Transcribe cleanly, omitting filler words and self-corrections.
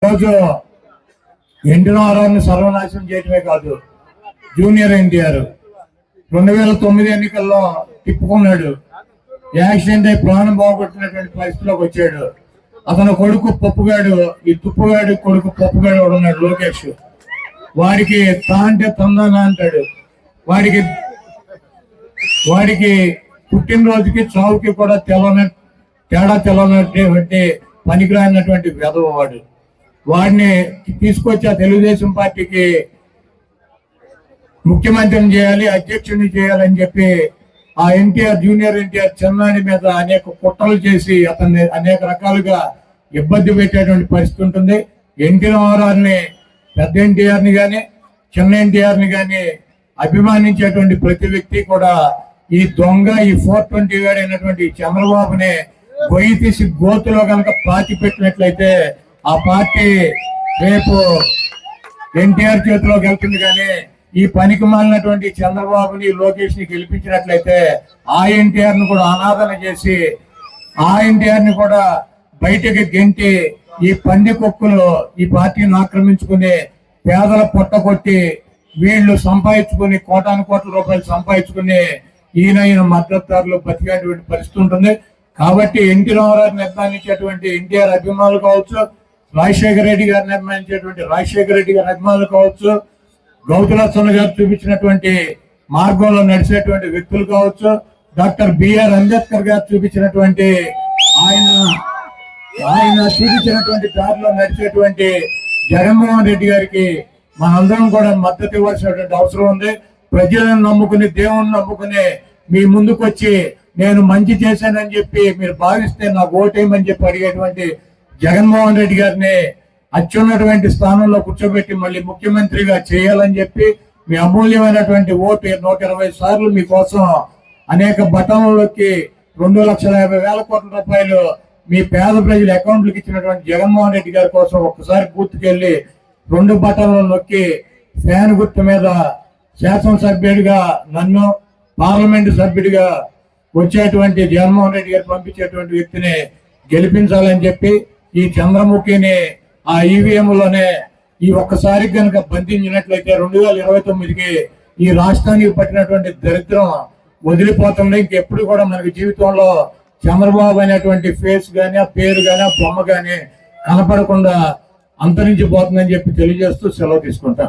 రోజు ఎన్టీఆర్ని సర్వనాశనం చేయటమే కాదు, జూనియర్ ఎన్టీఆర్ 2009 ఎన్నికల్లో తిప్పుకున్నాడు. యాక్సిడెంట్ అయి ప్రాణం బాగొట్టినటువంటి పరిస్థితిలోకి వచ్చాడు. అతను కొడుకు పప్పుగాడు, ఈ తుప్పుగాడు కొడుకు పప్పుగాడు ఉన్నాడు లోకేష్. వాడికి తా అంటే తందానా అంటాడు. వాడికి పుట్టినరోజుకి చావుకి కూడా తేడా తెలవనటువంటి పనికిరానటువంటి వెధవ వాడు. వాడిని తీసుకొచ్చి ఆ తెలుగుదేశం పార్టీకి ముఖ్యమంత్రిని చేయాలి, అధ్యక్షుడిని చేయాలని చెప్పి ఆ ఎన్టీఆర్ జూనియర్ ఎన్టీఆర్ చిన్నాని మీద అనేక కుట్రలు చేసి అతన్ని అనేక రకాలుగా ఇబ్బంది పెట్టేటువంటి పరిస్థితి ఉంటుంది. ఎన్టీఆర్ని పెద్ద ఎన్టీఆర్ని కానీ చిన్న ఎన్టీఆర్ని కానీ అభిమానించేటువంటి ప్రతి వ్యక్తి కూడా ఈ దొంగ, ఈ 420 గాడు అయినటువంటి చంద్రబాబుని గొయ్యి తీసి గోతులో కనుక పాతి పెట్టినట్లయితే ఆ పార్టీ రేపు ఎన్టీఆర్ చేతిలోకి వెళ్తుంది. కానీ ఈ పనికి మాలినటువంటి చంద్రబాబుని లోకేష్ ని గెలిపించినట్లయితే ఆ ఎన్టీఆర్ ను కూడా అనాదన చేసి ఆ ఎన్టీఆర్ ని కూడా బయటకి గెంటి ఈ పంది కుక్కలు ఈ పార్టీని ఆక్రమించుకుని పేదల పొట్టగొట్టి వీళ్ళు సంపాదించుకుని కోటాను కోట్ల రూపాయలు సంపాదించుకుని ఈయన మద్దతుదారులు బతికేటువంటి పరిస్థితి ఉంటుంది. కాబట్టి ఎన్టీ రామారావు నిర్మాణించేటువంటి ఎన్టీఆర్ అభిమానులు కావచ్చు, రాజశేఖర రెడ్డి గారు నిర్మాణించేటువంటి రాజశేఖర రెడ్డి గారి అభిమానులు కావచ్చు, గౌతులచ్చన్న గారు చూపించినటువంటి మార్గంలో నడిచేటువంటి వ్యక్తులు కావచ్చు, డాక్టర్ బిఆర్ అంబేద్కర్ గారు చూపించినటువంటి ఆయన చూపించినటువంటి దారిలో నడిచేటువంటి జగన్మోహన్ రెడ్డి గారికి మనందరం కూడా మద్దతు ఇవ్వాల్సినటువంటి అవసరం ఉంది. ప్రజలను నమ్ముకుని, దేవుణ్ణి నమ్ముకుని మీ ముందుకు వచ్చి నేను మంచి చేశానని చెప్పి మీరు భావిస్తే నాకు ఓటేయమని చెప్పి అడిగేటువంటి జగన్మోహన్ రెడ్డి గారిని అత్యున్నటువంటి స్థానంలో కూర్చోబెట్టి మళ్ళీ ముఖ్యమంత్రిగా చేయాలని చెప్పి మీ అమూల్యమైనటువంటి ఓటు 120 సార్లు మీకోసం అనేక బటన్లకి 2,50,000 కోట్ల రూపాయలు మీ పేద ప్రజల అకౌంట్లకు ఇచ్చినటువంటి జగన్మోహన్ రెడ్డి గారి కోసం ఒక్కసారి బూత్కెళ్ళి 2 బటన్లు నొక్కి ఫ్యాన్ గుర్తు మీద శాసనసభ్యుడిగా నన్ను, పార్లమెంటు సభ్యుడిగా వచ్చేటువంటి జగన్మోహన్ రెడ్డి గారు పంపించేటువంటి వ్యక్తిని గెలిపించాలని చెప్పి ఈ చంద్రముఖిని ఆ ఈవీఎంలోనే ఈ ఒక్కసారి కనుక బంధించినట్లయితే 2029కి ఈ రాష్ట్రానికి పట్టినటువంటి దరిద్రం వదిలిపోతుంది. ఇంకెప్పుడు కూడా మనకి జీవితంలో చంద్రబాబు అనేటువంటి ఫేస్ గానీ, ఆ పేరు గానీ, ఆ బొమ్మ గానీ కనపడకుండా అంతరించిపోతుందని చెప్పి తెలియజేస్తూ సెలవు తీసుకుంటా.